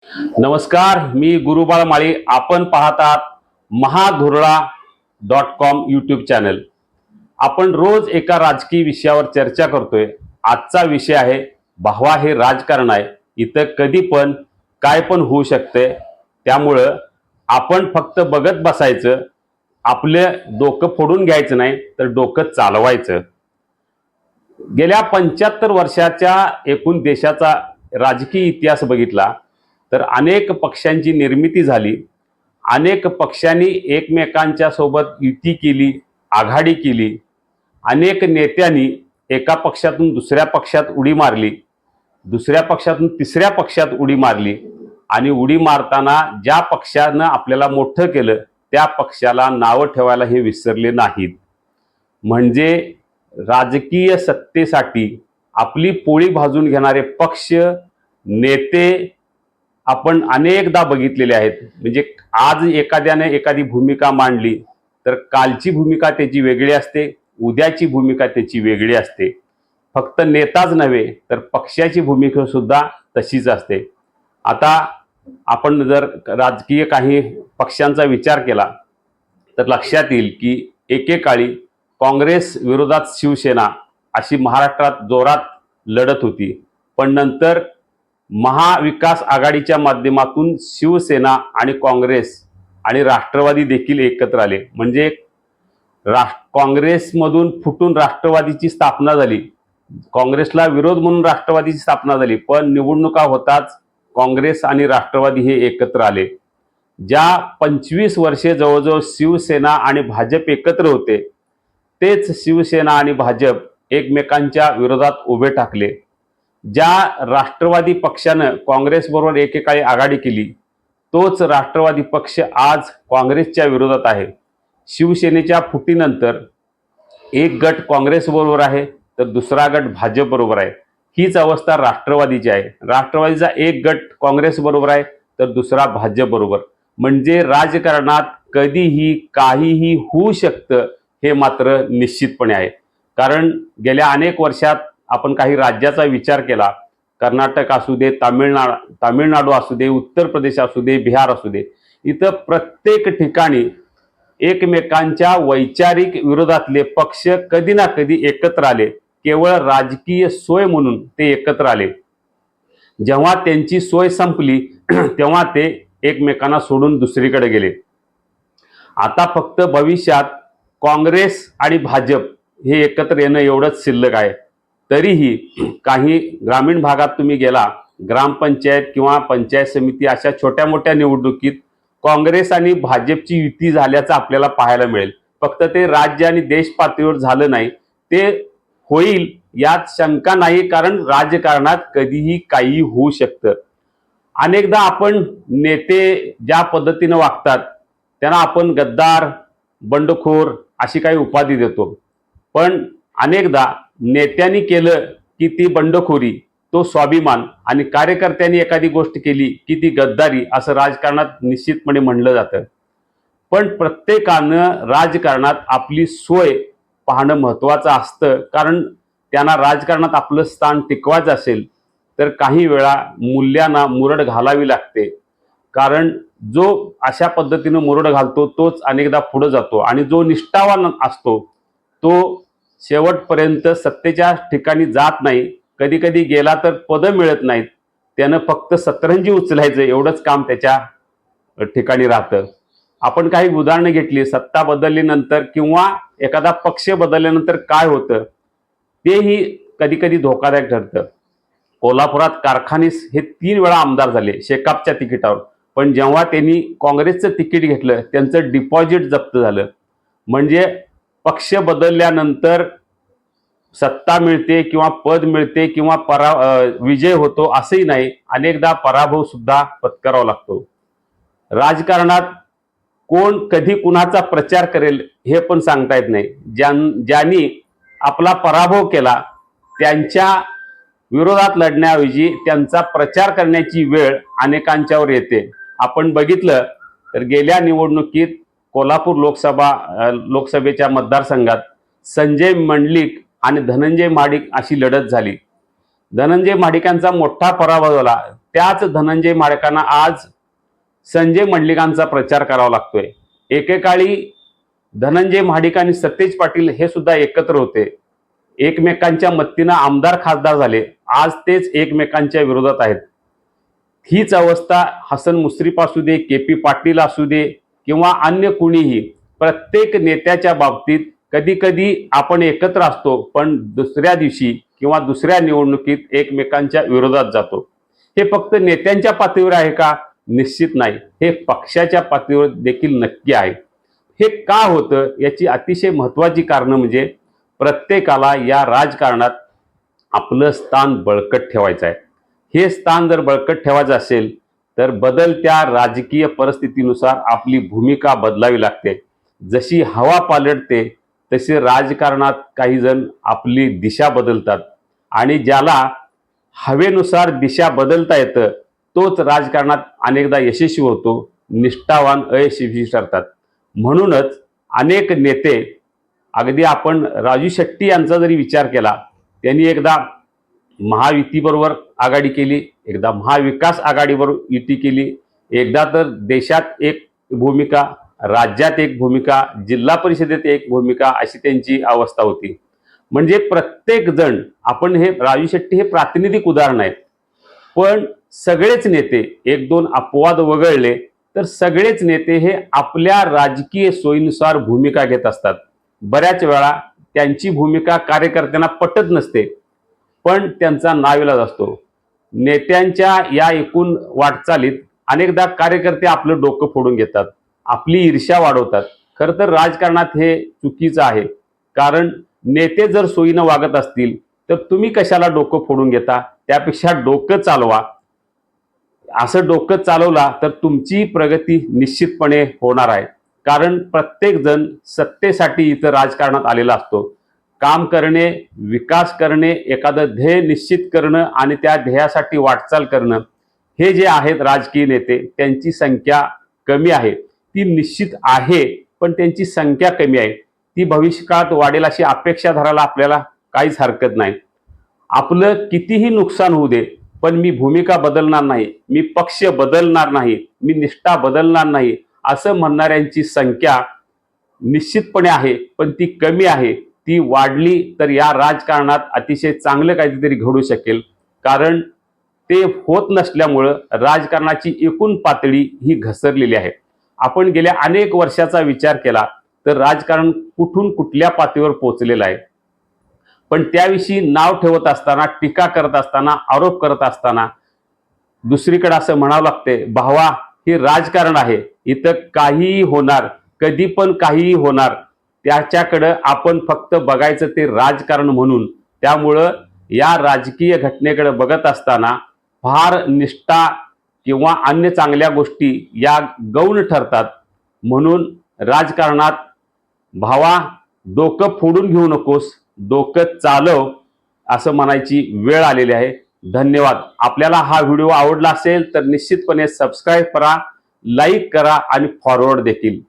नमस्कार, मी गुरुबाळ माळी. आपण पाहतात महाधुरळा.com यूट्यूब चॅनल. आपण रोज एका राजकीय विषयावर चर्चा करतोय. आजचा विषय आहे भावा हे राजकारण आहे. इथं कधी पण काय पण होऊ शकते. त्यामुळं आपण फक्त बघत बसायचं. आपले डोकं फोडून घ्यायचं नाही, तर डोकं चालवायचं. गेल्या 75 वर्षाच्या एकूण देशाचा राजकीय इतिहास बघितला तर अनेक पक्षांची निर्मिती झाली. अनेक पक्षांनी एकमेकांच्या सोबत युती केली, आघाडी केली. अनेक नेत्यांनी एका पक्षातून दुसऱ्या पक्षात उडी मारली, दुसऱ्या पक्षातून तिसऱ्या पक्षात उडी मारली आणि उडी मारताना ज्या पक्षानं आपल्याला मोठं केलं त्या पक्षाला नावं ठेवायला हे विसरले नाहीत. म्हणजे राजकीय सत्तेसाठी आपली पोळी भाजून घेणारे पक्ष, नेते आपण अनेकदा बघितलेले आहेत. म्हणजे आज एखाद्याने एखादी भूमिका मांडली तर कालची भूमिका त्याची वेगळी असते, उद्याची भूमिका त्याची वेगळी असते. फक्त नेताच नव्हे तर पक्षाची भूमिका सुद्धा तशीच असते. आता आपण जर राजकीय काही पक्षांचा विचार केला तर लक्षात येईल की एकेकाळी काँग्रेस विरोधात शिवसेना अशी महाराष्ट्रात जोरात लढत होती. पण नंतर महाविकास आघाडीच्या माध्यमातून शिवसेना आणि काँग्रेस आणि राष्ट्रवादी देखील एकत्र आले. म्हणजे काँग्रेसमधून फुटून राष्ट्रवादीची स्थापना झाली. काँग्रेसला विरोध म्हणून राष्ट्रवादीची स्थापना झाली. पण निवडणुका होताच काँग्रेस आणि राष्ट्रवादी हे एकत्र आले. ज्या 25 वर्षे जवळजवळ शिवसेना आणि भाजप एकत्र होते, तेच शिवसेना आणि भाजप एकमेकांच्या विरोधात उभे ठाकले. ज्या राष्ट्रवादी पक्षानं काँग्रेसबरोबर एकेकाळी आघाडी केली, तोच राष्ट्रवादी पक्ष आज काँग्रेसच्या विरोधात आहे. शिवसेनेच्या फुटीनंतर एक गट काँग्रेसबरोबर आहे तर दुसरा गट भाजपबरोबर आहे. हीच अवस्था राष्ट्रवादीची आहे. राष्ट्रवादीचा एक गट काँग्रेसबरोबर आहे तर दुसरा भाजपबरोबर. म्हणजे राजकारणात कधीही काहीही होऊ शकतं हे मात्र निश्चितपणे आहे. कारण गेल्या अनेक वर्षात आपण काही राज्याचा विचार केला, कर्नाटक असू दे, तामिळनाडू असू दे, उत्तर प्रदेश असू दे, बिहार असू दे, इथं प्रत्येक ठिकाणी एकमेकांच्या वैचारिक विरोधातले पक्ष कधी ना कधी एकत्र आले. केवळ राजकीय सोय म्हणून ते एकत्र आले. जेव्हा त्यांची सोय संपली तेव्हा ते एकमेकांना सोडून दुसरीकडे गेले. आता फक्त भविष्यात काँग्रेस आणि भाजप हे एकत्र येणं एवढंच शिल्लक आहे. तरीही काही ग्रामीण भागात तुम्ही गेला, ग्रामपंचायत किंवा पंचायत समिती अशा छोट्या मोठ्या निवडणुकीत काँग्रेस आणि भाजपची युती झाल्याचं आपल्याला पाहायला मिळेल. फक्त ते राज्य आणि देश पातळीवर झालं नाही, ते होईल यात शंका नाही. कारण राजकारणात कधीही काही होऊ शकतं. अनेकदा आपण नेते ज्या पद्धतीनं वागतात त्यांना आपण गद्दार, बंडखोर अशी काही उपाधी देतो. पण अनेकदा नेत्यांनी केलं की ती बंडखोरी, तो स्वाभिमान, आणि कार्यकर्त्यांनी एखादी गोष्ट केली की ती गद्दारी असं राजकारणात निश्चितपणे म्हणलं जातं. पण प्रत्येकानं राजकारणात आपली सोय पाहणं महत्त्वाचं असतं. कारण त्यांना राजकारणात आपलं स्थान टिकवायचं असेल तर काही वेळा मूल्यांना मुरड घालावी लागते. कारण जो अशा पद्धतीनं मुरड घालतो तोच अनेकदा पुढे जातो आणि जो निष्ठावान असतो तो शेवटपर्यंत सत्तेच्या ठिकाणी जात नाही. कधी कधी गेला तर पदं मिळत नाहीत. त्यानं फक्त सतरंजी उचलायचं एवढंच काम त्याच्या ठिकाणी राहतं. आपण काही उदाहरणं घेतली, सत्ता बदलल्यानंतर किंवा एखादा पक्ष बदलल्यानंतर काय होतं तेही कधी कधी धोकादायक ठरतं. कोल्हापुरात कारखानीस हे 3 वेळा आमदार झाले शेकापच्या तिकिटावर. पण जेव्हा त्यांनी काँग्रेसचं तिकीट घेतलं त्यांचं डिपॉझिट जप्त झालं. म्हणजे पक्ष बदलल्यानंतर सत्ता मिळते किंवा पद मिळते किंवा विजय होतो असंही नाही. अनेकदा पराभव सुद्धा पत्करावा लागतो. राजकारणात कोण कधी कुणाचा प्रचार करेल हे पण सांगता येत नाही. ज्यांनी आपला पराभव केला त्यांच्या विरोधात लढण्याऐवजी त्यांचा प्रचार करण्याची वेळ अनेकांच्यावर येते. आपण बघितलं तर गेल्या निवडणुकीत कोल्हापूर लोकसभेच्या मतदारसंघात संजय मंडलिक आणि धनंजय महाडिक अशी लढत झाली. धनंजय महाडिकांचा मोठा पराभव झाला. त्याच धनंजय महाडिकांना आज संजय मंडलिकांचा प्रचार करावा लागतोय। एकेकाळी धनंजय महाडिक आणि सतेज पाटील हे सुद्धा एकत्र होते, एकमेकांच्या मत्तीनं आमदार खासदार झाले, आज तेच एकमेकांच्या विरोधात आहेत। हीच अवस्था हसन मुश्रीफ असू दे, के.पी. पाटील असू दे किंवा अन्य कुणीही, प्रत्येक नेत्याच्या बाबतीत कधी कधी आपण एकत्र असतो पण दुसऱ्या दिवशी किंवा दुसऱ्या निवडणुकीत एकमेकांच्या विरोधात जातो। हे फक्त नेत्यांच्या पातळीवर आहे का? निश्चित नाही, हे पक्षाच्या पातळीवर देखील नक्की आहे। हे का होतं याची अतिशय महत्त्वाची कारणं म्हणजे प्रत्येकाला या राजकारणात आपलं स्थान बळकट ठेवायचं आहे। हे स्थान जर बळकट ठेवायचं असेल तर बदलत्या राजकीय परिस्थितीनुसार आपली भूमिका बदलावी लागते। जशी हवा पालटते तसे राजकारणात काही जण आपली दिशा बदलतात आणि ज्याला हवेनुसार दिशा बदलता येतं तोच राजकारणात अनेकदा यशस्वी होतो, निष्ठावान अयशस्वी ठरतात। म्हणूनच अनेक नेते, अगदी आपण राजू शेट्टी यांचा जरी विचार केला, त्यांनी एकदा महायुतीबरोबर आघाडी केली, एकदा महाविकास आघाडीबरोबर युती केली, एकदा तर देशात एक भूमिका, राज्यात एक भूमिका, जिल्हा परिषदेत एक भूमिका, अशी त्यांची अवस्था होती। म्हणजे प्रत्येक जण, आपण हे राजू शेट्टी हे प्रातिनिधिक उदाहरण आहे, पण सगळेच नेते, एक दोन अपवाद वगळले तर सगळेच नेते हे आपल्या राजकीय सोयीनुसार भूमिका घेत असतात। बऱ्याच वेळा त्यांची भूमिका कार्यकर्त्यांना पटत नसते पण त्यांचा नाईलाज असतो। नेत्यांच्या या एकूण वाटचालीत अनेकदा कार्यकर्ते आपलं डोकं फोडून घेतात, आपली ईर्ष्या वाढवतात। खरं तर राजकारणात हे चुकीचं आहे, कारण नेते जर सोयीनं वागत असतील तर तुम्ही कशाला डोकं फोडून घेता? त्यापेक्षा डोकं चालवा। असं डोकं चालवला तर तुमची प्रगती निश्चितपणे होणार आहे, कारण प्रत्येक जण सत्तेसाठी इथं राजकारणात आलेला असतो। काम करणे, विकास करणे, एखादं ध्येय निश्चित करणं आणि त्या ध्येयासाठी वाटचाल करणं, हे जे आहेत राजकीय नेते, त्यांची संख्या कमी आहे। ती निश्चित आहे पण त्यांची संख्या कमी आहे। ती भविष्यकाळात वाढेल अशी अपेक्षा धरायला आपल्याला काहीच हरकत नाही। आपलं कितीही नुकसान होऊ दे पण मी भूमिका बदलणार नाही, मी पक्ष बदलणार नाही, मी निष्ठा बदलणार नाही, असं म्हणणाऱ्यांची संख्या निश्चितपणे आहे, पण ती कमी आहे। ती वाढली तर या राजकारणात अतिशय चांगलं काहीतरी घडू शकेल, कारण ते होत नसल्यामुळं राजकारणाची एकूण पातळी ही घसरलेली आहे। आपण गेल्या अनेक वर्षाचा विचार केला तर राजकारण कुठून कुठल्या पातळीवर पोहोचलेलं आहे, पण त्याविषयी नाव ठेवत असताना, टीका करत असताना, आरोप करत असताना दुसरीकडे असं म्हणावं लागते, भावा हे राजकारण आहे, इथं काहीही होणार, कधी पण काहीही होणार, त्याच्याकडं आपण फक्त बघायचं ते राजकारण म्हणून। त्यामुळं या राजकीय घटनेकडे बघत असताना फार निष्ठा किंवा अन्य चांगल्या गोष्टी या गौण ठरतात। म्हणून राजकारणात भावा डोकं फोडून घेऊ नकोस, डोकं चालव, असं म्हणायची वेळ आलेली आहे। धन्यवाद। आपल्याला हा व्हिडिओ आवडला असेल तर निश्चितपणे सबस्क्राईब करा, लाईक करा आणि फॉरवर्ड देखील